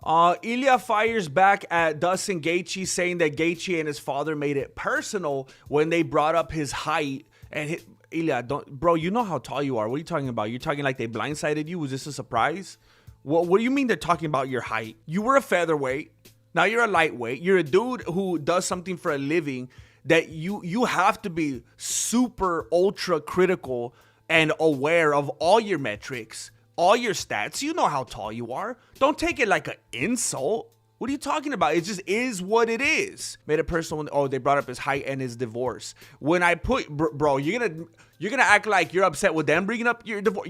Ilia fires back at Dustin Gaethje, saying that Gaethje and his father made it personal when they brought up his height. And Ilia, bro, you know how tall you are. What are you talking about? You're talking like they blindsided you? Was this a surprise? What do you mean they're talking about your height? You were a featherweight. Now you're a lightweight. You're a dude who does something for a living that you have to be super ultra critical and aware of all your metrics, all your stats. You know how tall you are. Don't take it like an insult. What are you talking about? It just is what it is. Made it personal when, oh, they brought up his height and his divorce. When I put, bro, you're gonna act like you're upset with them bringing up your divorce.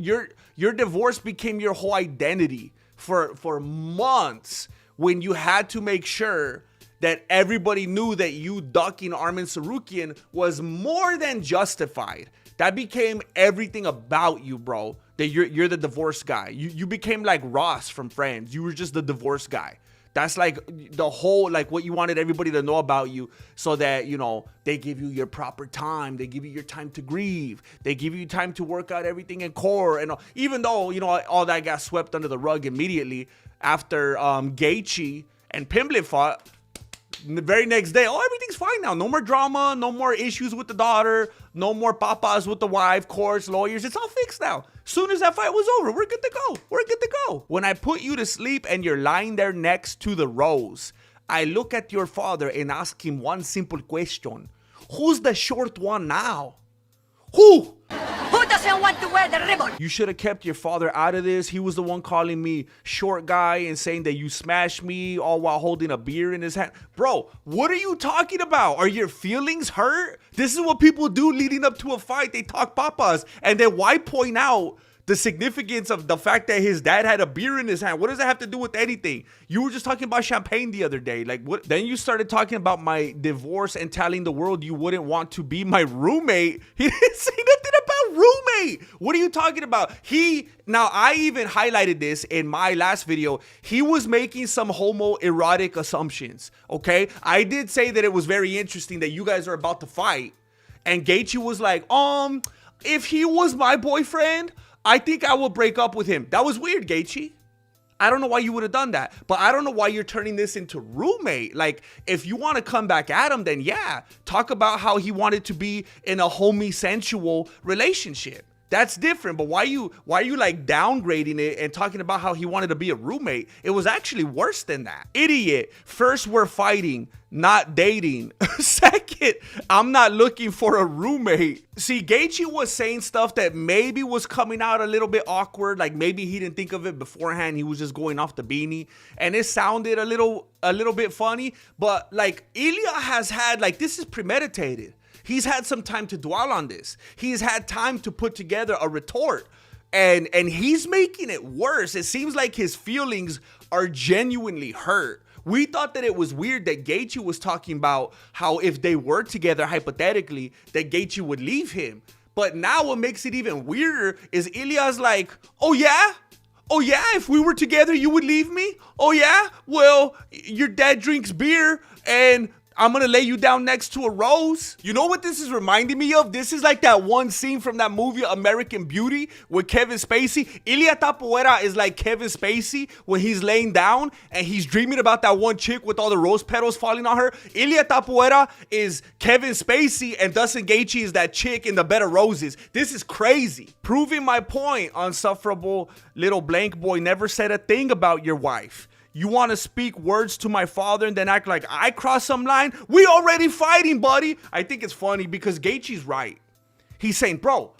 Your divorce became your whole identity for months, when you had to make sure that everybody knew that you ducking Arman Tsarukyan was more than justified. That became everything about you, bro. That you're the divorce guy. You became like Ross from Friends. You were just the divorce guy. That's like the whole, like what you wanted everybody to know about you, so that, you know, they give you your proper time. They give you your time to grieve. They give you time to work out everything in core. And even though, you know, all that got swept under the rug immediately after Gaethje and Pimblett fought, the very next day, oh, everything's fine now. No more drama, no more issues with the daughter, no more papas with the wife, courts, lawyers. It's all fixed now. Soon as that fight was over, we're good to go. We're good to go. When I put you to sleep and you're lying there next to the rose, I look at your father and ask him one simple question. Who's the short one now? Who? Who doesn't want to wear the ribbon? You should have kept your father out of this. He was the one calling me short guy and saying that you smashed me all while holding a beer in his hand. Bro, what are you talking about? Are your feelings hurt? This is what people do leading up to a fight. They talk papas. And then why point out the significance of the fact that his dad had a beer in his hand? What does that have to do with anything? You were just talking about champagne the other day. Like, what? Then you started talking about my divorce and telling the world you wouldn't want to be my roommate. He didn't say nothing about roommate. What are you talking about? Now I even highlighted this in my last video. He was making some homoerotic assumptions, okay? I did say that it was very interesting that you guys are about to fight. And Gaethje was like, if he was my boyfriend, I think I will break up with him. That was weird, Gaethje. I don't know why you would have done that, but I don't know why you're turning this into roommate. Like, if you want to come back at him, then yeah, talk about how he wanted to be in a homosexual relationship. That's different. But why are you like downgrading it and talking about how he wanted to be a roommate? It was actually worse than that. Idiot. First, we're fighting, not dating. Second, I'm not looking for a roommate. See, Gaethje was saying stuff that maybe was coming out a little bit awkward. Like maybe he didn't think of it beforehand. He was just going off the beanie. And it sounded a little bit funny. But like Ilia has had, like, this is premeditated. He's had some time to dwell on this. He's had time to put together a retort. And he's making it worse. It seems like his feelings are genuinely hurt. We thought that it was weird that Gaethje was talking about how if they were together, hypothetically, that Gaethje would leave him. But now what makes it even weirder is Ilia's like, oh yeah? Oh yeah, if we were together, you would leave me? Oh yeah? Well, your dad drinks beer and I'm gonna lay you down next to a rose. You know what this is reminding me of? This is like that one scene from that movie American Beauty with Kevin Spacey. Ilia Topuria is like Kevin Spacey when he's laying down and he's dreaming about that one chick with all the rose petals falling on her. Ilia Topuria is Kevin Spacey and Dustin Gaethje is that chick in the bed of roses. This is crazy. Proving my point, unsufferable little blank boy never said a thing about your wife. You want to speak words to my father and then act like I crossed some line? We already fighting, buddy. I think it's funny because Gaethje's right. He's saying, bro,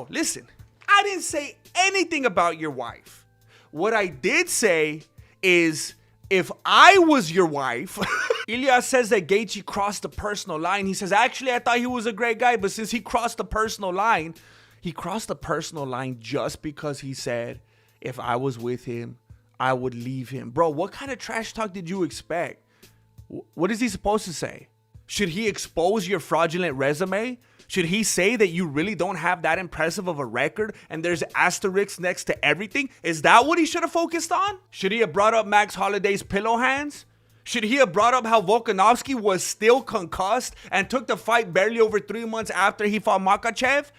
listen. I didn't say anything about your wife. What I did say is if I was your wife, Ilia says that Gaethje crossed the personal line. He says, actually, I thought he was a great guy, but since he crossed the personal line, he crossed the personal line just because he said, if I was with him, I would leave him. Bro, what kind of trash talk did you expect? What is he supposed to say? Should he expose your fraudulent resume? Should he say that you really don't have that impressive of a record and there's asterisks next to everything? Is that what he should have focused on? Should he have brought up Max Holiday's pillow hands? Should he have brought up how Volkanovski was still concussed and took the fight barely over 3 months after he fought Makhachev?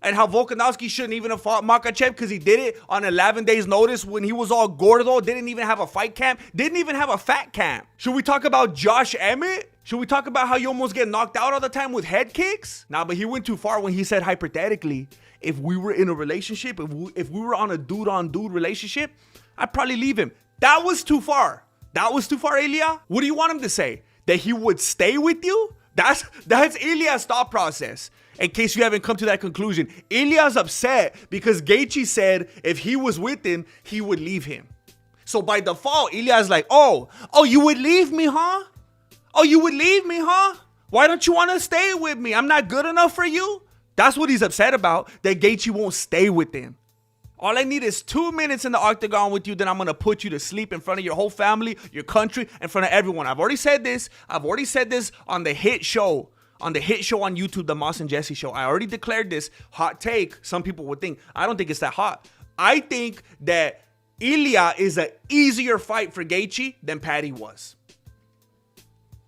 And how Volkanovski shouldn't even have fought Makhachev because he did it on 11 days notice when he was all gordo, didn't even have a fight camp, didn't even have a fat camp. Should we talk about Josh Emmett? Should we talk about how you almost get knocked out all the time with head kicks? Nah, but he went too far when he said hypothetically, if we were in a relationship, if we were on a dude-on-dude relationship, I'd probably leave him. That was too far. That was too far, Ilia. What do you want him to say? That he would stay with you? That's Ilia's thought process. In case you haven't come to that conclusion, Ilia's upset because Gaethje said if he was with him, he would leave him. So by default, Ilia's like, oh, you would leave me, huh? Oh, you would leave me, huh? Why don't you want to stay with me? I'm not good enough for you? That's what he's upset about, that Gaethje won't stay with him. All I need is 2 minutes in the octagon with you, then I'm going to put you to sleep in front of your whole family, your country, in front of everyone. I've already said this on the hit show. On the hit show on YouTube, the Moss and Jesse show. I already declared this. Hot take. Some people would think. I don't think it's that hot. I think that Ilia is an easier fight for Gaethje than Paddy was.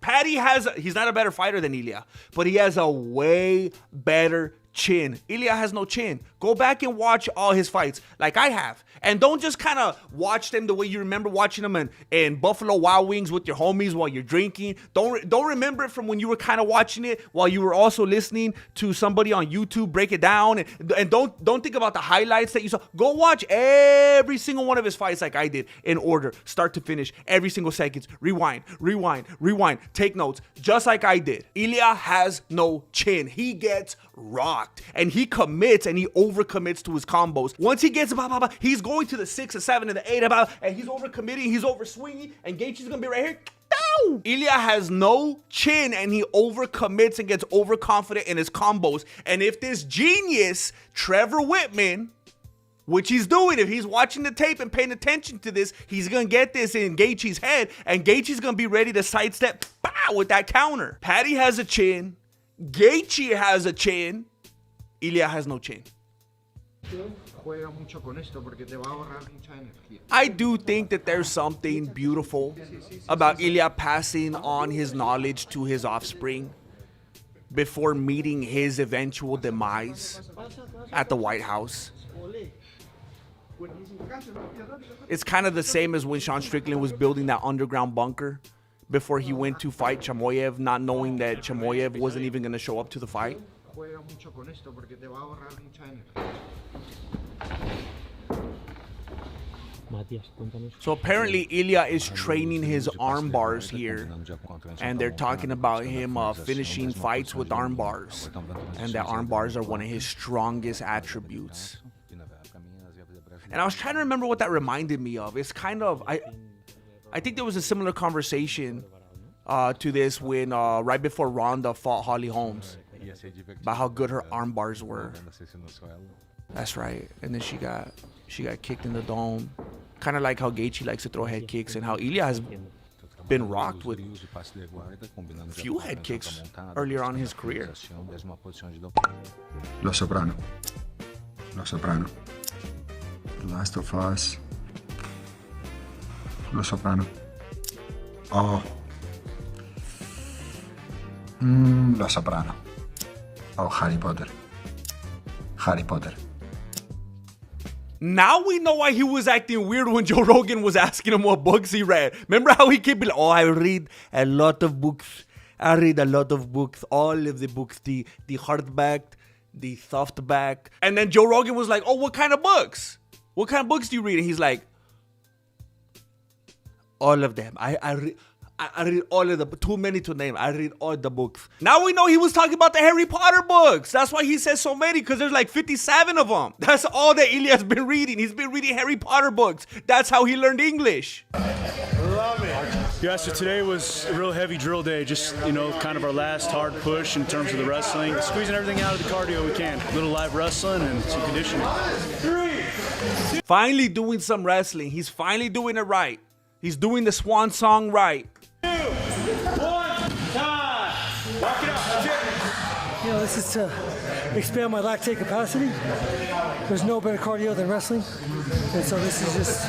Paddy he's not a better fighter than Ilia, but he has a way better chin. Ilia has no chin. Go back and watch all his fights like I have. And don't just kind of watch them the way you remember watching them in Buffalo Wild Wings with your homies while you're drinking. Don't remember it from when you were kind of watching it while you were also listening to somebody on YouTube break it down. And don't think about the highlights that you saw. Go watch every single one of his fights like I did in order, start to finish, every single seconds. Rewind. Take notes, just like I did. Ilia has no chin. He gets rocked. And he commits and he overcommits to his combos. Once he gets he's going to the 6 or 7 and the 8 and he's overcommitting, he's overswinging, and Gaethje's gonna be right here. Down. Ilia has no chin and he overcommits and gets overconfident in his combos. And if this genius, Trevor Whitman, which he's doing, if he's watching the tape and paying attention to this, he's gonna get this in Gaethje's head, and Gaethje's gonna be ready to sidestep with that counter. Paddy has a chin. Gaethje has a chin. Ilia has no chin. I do think that there's something beautiful about Ilia passing on his knowledge to his offspring before meeting his eventual demise at the White House. It's kind of the same as when Sean Strickland was building that underground bunker before he went to fight Chamoyev, not knowing that Chamoyev wasn't even going to show up to the fight. So apparently Ilia is training his arm bars here, and they're talking about him finishing fights with arm bars, and that arm bars are one of his strongest attributes. And I was trying to remember what that reminded me of. It's kind of, I think there was a similar conversation to this when right before Ronda fought Holly Holmes, about how good her arm bars were. That's right. And then she got kicked in the dome. Kind of like how Gaethje likes to throw head kicks, and how Ilia has been rocked with few head kicks earlier on in his career. Los Soprano. Last of Us. Los Soprano. Oh. Los Soprano. Oh, Harry Potter. Now we know why he was acting weird when Joe Rogan was asking him what books he read. Remember how he kept like, oh, I read a lot of books. All of the books, the hardback, the softback. And then Joe Rogan was like, oh, what kind of books? What kind of books do you read? And he's like, all of them. I read all of them. Too many to name. I read all the books. Now we know he was talking about the Harry Potter books. That's why he says so many, because there's like 57 of them. That's all that Ilia's been reading. He's been reading Harry Potter books. That's how he learned English. Love it. Yeah, so today was a real heavy drill day. Just, kind of our last hard push in terms of the wrestling. Squeezing everything out of the cardio we can. A little live wrestling and some conditioning. Finally doing some wrestling. He's finally doing it right. He's doing the swan song right. 2, 1, time. Walk it up. This is to expand my lactate capacity. There's no better cardio than wrestling. And so this is just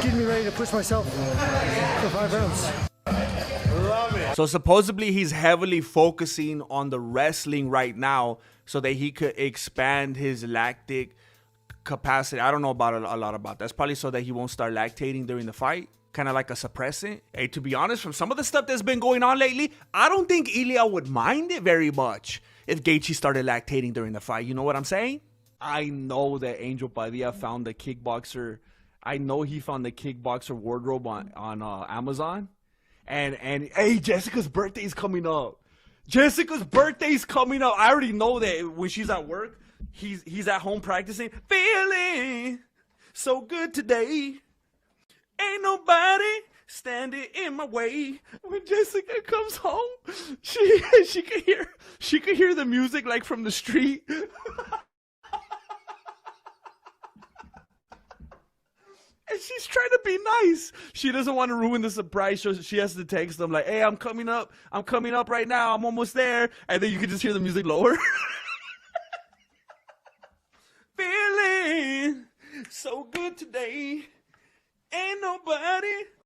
getting me ready to push myself for 5 rounds. So supposedly he's heavily focusing on the wrestling right now so that he could expand his lactic capacity. I don't know about a lot about that. That's probably so that he won't start lactating during the fight. Kind of like a suppressant. Hey, to be honest, from some of the stuff that's been going on lately, I don't think Ilia would mind it very much if Gaethje started lactating during the fight. You know what I'm saying? I know that Angel Padilla found the kickboxer. I know he found the kickboxer wardrobe on Amazon. And hey, Jessica's birthday is coming up. Jessica's birthday is coming up. I already know that when she's at work, he's at home practicing. Feeling so good today. Ain't nobody standing in my way. When Jessica comes home, she could hear the music like from the street. And she's trying to be nice. She doesn't want to ruin the surprise, so she has to text them like, hey, I'm coming up right now. I'm almost there. And then you can just hear the music lower. Feeling so good today. Ain't nobody